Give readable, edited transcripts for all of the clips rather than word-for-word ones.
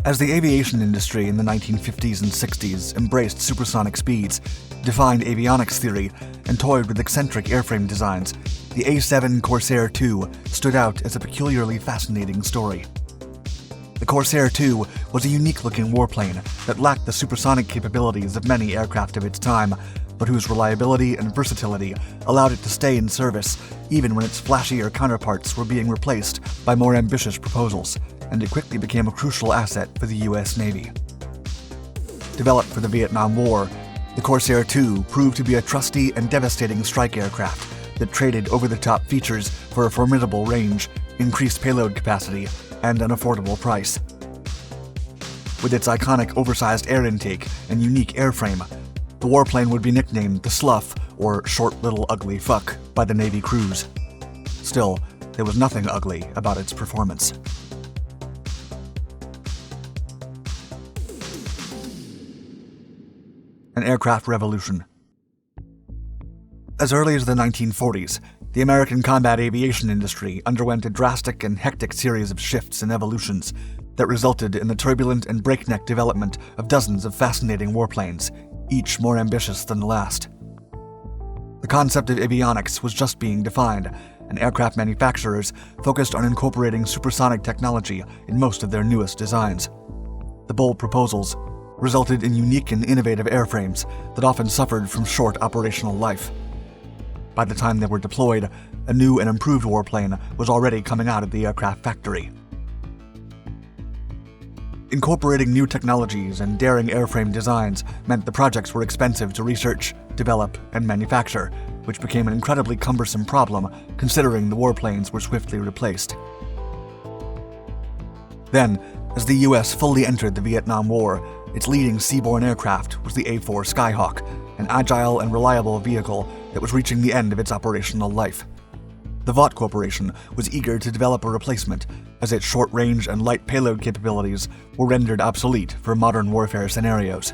As the aviation industry in the 1950s and 60s embraced supersonic speeds, defined avionics theory, and toyed with eccentric airframe designs, the A-7 Corsair II stood out as a peculiarly fascinating story. The Corsair II was a unique-looking warplane that lacked the supersonic capabilities of many aircraft of its time, but whose reliability and versatility allowed it to stay in service even when its flashier counterparts were being replaced by more ambitious proposals, and it quickly became a crucial asset for the US Navy. Developed for the Vietnam War, the Corsair II proved to be a trusty and devastating strike aircraft that traded over-the-top features for a formidable range, increased payload capacity, and an affordable price. With its iconic oversized air intake and unique airframe, the warplane would be nicknamed the Sluf, or Short Little Ugly Fuck, by the Navy crews. Still, there was nothing ugly about its performance. An aircraft revolution. As early as the 1940s, the American combat aviation industry underwent a drastic and hectic series of shifts and evolutions that resulted in the turbulent and breakneck development of dozens of fascinating warplanes, each more ambitious than the last. The concept of avionics was just being defined, and aircraft manufacturers focused on incorporating supersonic technology in most of their newest designs. The bold proposals resulted in unique and innovative airframes that often suffered from short operational life. By the time they were deployed, a new and improved warplane was already coming out of the aircraft factory. Incorporating new technologies and daring airframe designs meant the projects were expensive to research, develop, and manufacture, which became an incredibly cumbersome problem considering the warplanes were swiftly replaced. Then, as the US fully entered the Vietnam War, its leading seaborne aircraft was the A-4 Skyhawk, an agile and reliable vehicle that was reaching the end of its operational life. The Vought Corporation was eager to develop a replacement, as its short-range and light payload capabilities were rendered obsolete for modern warfare scenarios.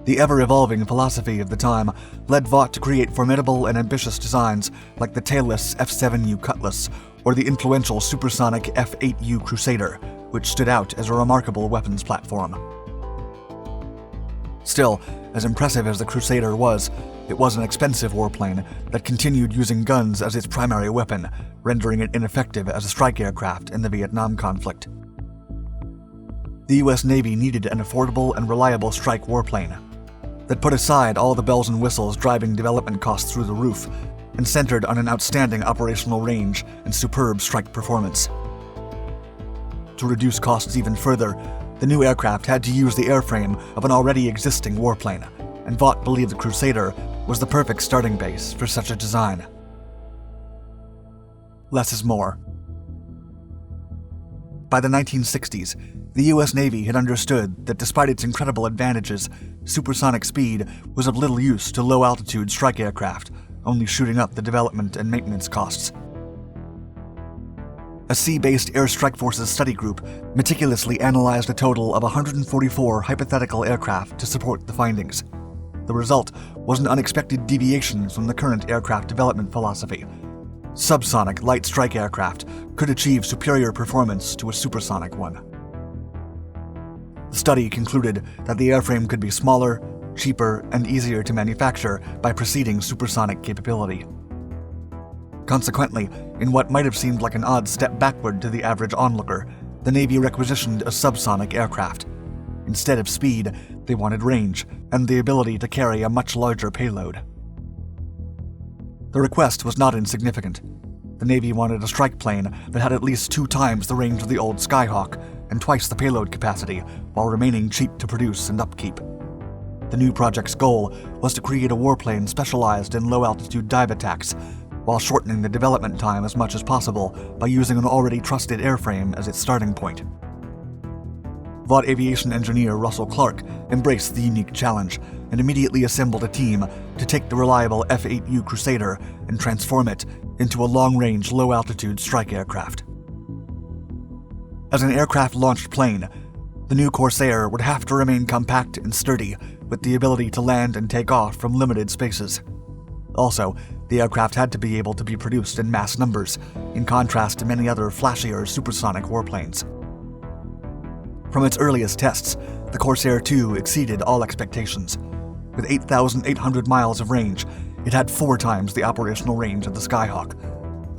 The ever-evolving philosophy of the time led Vought to create formidable and ambitious designs like the tailless F-7U Cutlass or the influential supersonic F-8U Crusader, which stood out as a remarkable weapons platform. Still, as impressive as the Crusader was, it was an expensive warplane that continued using guns as its primary weapon, rendering it ineffective as a strike aircraft in the Vietnam conflict. The US Navy needed an affordable and reliable strike warplane that put aside all the bells and whistles driving development costs through the roof and centered on an outstanding operational range and superb strike performance. To reduce costs even further, the new aircraft had to use the airframe of an already existing warplane, and Vought believed the Crusader was the perfect starting base for such a design. Less is more. By the 1960s, the US Navy had understood that despite its incredible advantages, supersonic speed was of little use to low-altitude strike aircraft, only shooting up the development and maintenance costs. A sea-based Air Strike Forces study group meticulously analyzed a total of 144 hypothetical aircraft to support the findings. The result was an unexpected deviation from the current aircraft development philosophy. Subsonic light strike aircraft could achieve superior performance to a supersonic one. The study concluded that the airframe could be smaller, cheaper, and easier to manufacture by preceding supersonic capability. Consequently, in what might have seemed like an odd step backward to the average onlooker, the Navy requisitioned a subsonic aircraft. Instead of speed, they wanted range and the ability to carry a much larger payload. The request was not insignificant. The Navy wanted a strike plane that had at least 2 times the range of the old Skyhawk and twice the payload capacity, while remaining cheap to produce and upkeep. The new project's goal was to create a warplane specialized in low-altitude dive attacks, while shortening the development time as much as possible by using an already trusted airframe as its starting point. Vought aviation engineer Russell Clark embraced the unique challenge and immediately assembled a team to take the reliable F-8U Crusader and transform it into a long-range, low-altitude strike aircraft. As an aircraft-launched plane, the new Corsair would have to remain compact and sturdy, with the ability to land and take off from limited spaces. Also, the aircraft had to be able to be produced in mass numbers, in contrast to many other flashier supersonic warplanes. From its earliest tests, the Corsair II exceeded all expectations. With 8,800 miles of range, it had 4 times the operational range of the Skyhawk,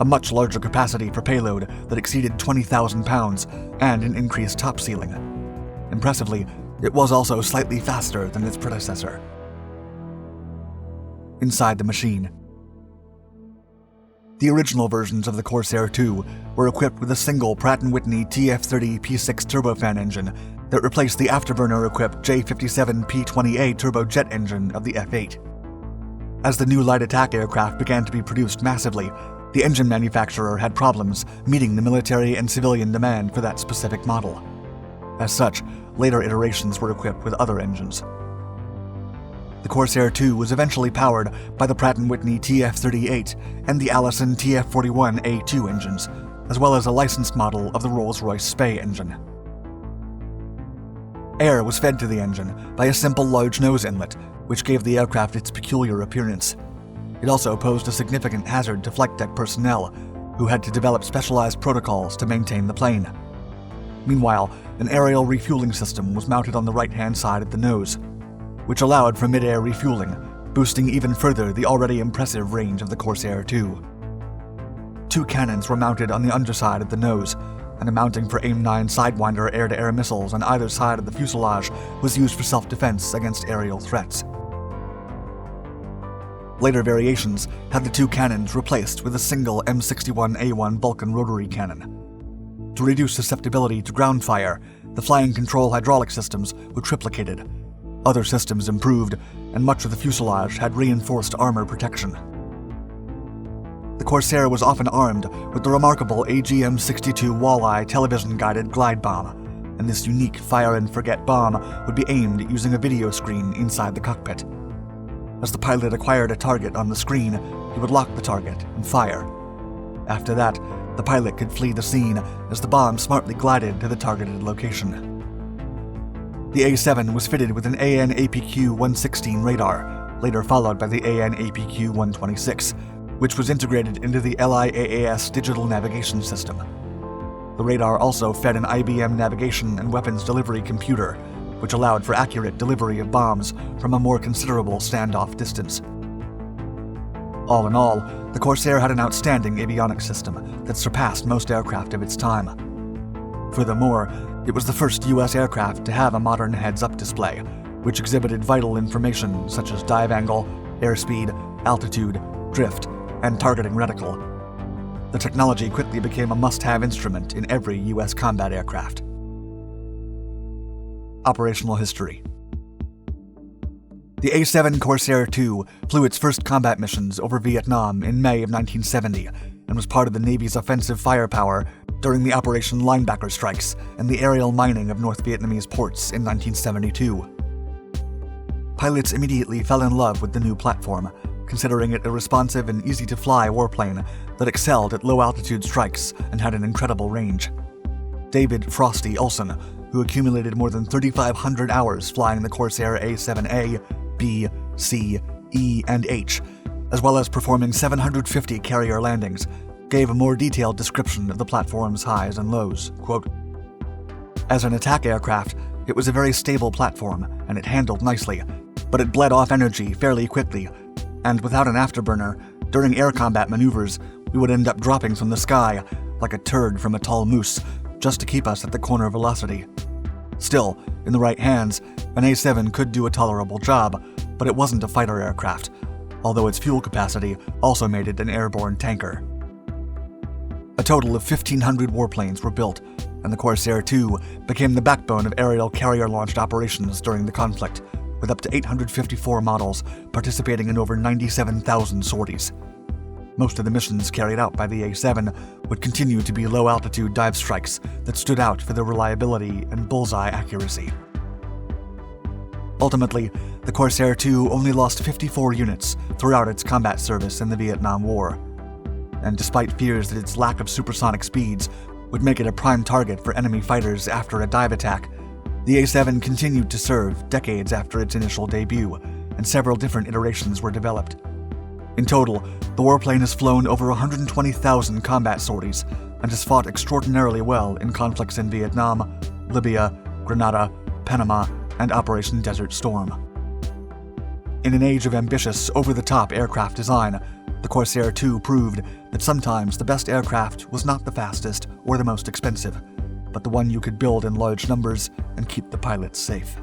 a much larger capacity for payload that exceeded 20,000 pounds, and an increased top ceiling. Impressively, it was also slightly faster than its predecessor. Inside the machine. The original versions of the Corsair II were equipped with a single Pratt & Whitney TF30 P6 turbofan engine that replaced the afterburner-equipped J57 P20A turbojet engine of the F8. As the new light attack aircraft began to be produced massively, the engine manufacturer had problems meeting the military and civilian demand for that specific model. As such, later iterations were equipped with other engines. The Corsair II was eventually powered by the Pratt & Whitney TF38 and the Allison TF41A2 engines, as well as a licensed model of the Rolls-Royce Spey engine. Air was fed to the engine by a simple large nose inlet, which gave the aircraft its peculiar appearance. It also posed a significant hazard to flight deck personnel, who had to develop specialized protocols to maintain the plane. Meanwhile, an aerial refueling system was mounted on the right-hand side of the nose, which allowed for mid-air refueling, boosting even further the already impressive range of the Corsair II. 2 cannons were mounted on the underside of the nose, and a mounting for AIM-9 Sidewinder air-to-air missiles on either side of the fuselage was used for self-defense against aerial threats. Later variations had the 2 cannons replaced with a single M61A1 Vulcan rotary cannon. To reduce susceptibility to ground fire, the flying control hydraulic systems were triplicated. Other systems improved, and much of the fuselage had reinforced armor protection. The Corsair was often armed with the remarkable AGM-62 Walleye television-guided glide bomb, and this unique fire-and-forget bomb would be aimed using a video screen inside the cockpit. As the pilot acquired a target on the screen, he would lock the target and fire. After that, the pilot could flee the scene as the bomb smartly glided to the targeted location. The A-7 was fitted with an AN/APQ-116 radar, later followed by the AN/APQ-126, which was integrated into the LIAAS digital navigation system. The radar also fed an IBM navigation and weapons delivery computer, which allowed for accurate delivery of bombs from a more considerable standoff distance. All in all, the Corsair had an outstanding avionics system that surpassed most aircraft of its time. Furthermore, it was the first U.S. aircraft to have a modern heads-up display, which exhibited vital information such as dive angle, airspeed, altitude, drift, and targeting reticle. The technology quickly became a must-have instrument in every U.S. combat aircraft. Operational history. The A-7 Corsair II flew its first combat missions over Vietnam in May of 1970 and was part of the Navy's offensive firepower during the Operation Linebacker strikes and the aerial mining of North Vietnamese ports in 1972. Pilots immediately fell in love with the new platform, considering it a responsive and easy-to-fly warplane that excelled at low-altitude strikes and had an incredible range. David "Frosty" Olson, who accumulated more than 3,500 hours flying the Corsair A-7A, B, C, E, and H, as well as performing 750 carrier landings, gave a more detailed description of the platform's highs and lows. Quote, "As an attack aircraft, it was a very stable platform, and it handled nicely, but it bled off energy fairly quickly, and without an afterburner, during air combat maneuvers, we would end up dropping from the sky like a turd from a tall moose, just to keep us at the corner velocity. Still, in the right hands, an A-7 could do a tolerable job, but it wasn't a fighter aircraft, although its fuel capacity also made it an airborne tanker." A total of 1,500 warplanes were built, and the Corsair II became the backbone of aerial carrier-launched operations during the conflict, with up to 854 models participating in over 97,000 sorties. Most of the missions carried out by the A-7 would continue to be low-altitude dive strikes that stood out for their reliability and bullseye accuracy. Ultimately, the Corsair II only lost 54 units throughout its combat service in the Vietnam War. And despite fears that its lack of supersonic speeds would make it a prime target for enemy fighters after a dive attack, the A-7 continued to serve decades after its initial debut, and several different iterations were developed. In total, the warplane has flown over 120,000 combat sorties and has fought extraordinarily well in conflicts in Vietnam, Libya, Grenada, Panama, and Operation Desert Storm. In an age of ambitious, over-the-top aircraft design, the Corsair II proved that sometimes the best aircraft was not the fastest or the most expensive, but the one you could build in large numbers and keep the pilots safe.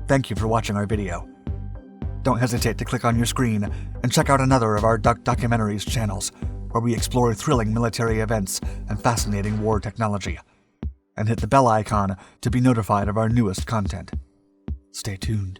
Thank you for watching our video. Don't hesitate to click on your screen and check out another of our Duck Documentaries channels, where we explore thrilling military events and fascinating war technology. And hit the bell icon to be notified of our newest content. Stay tuned.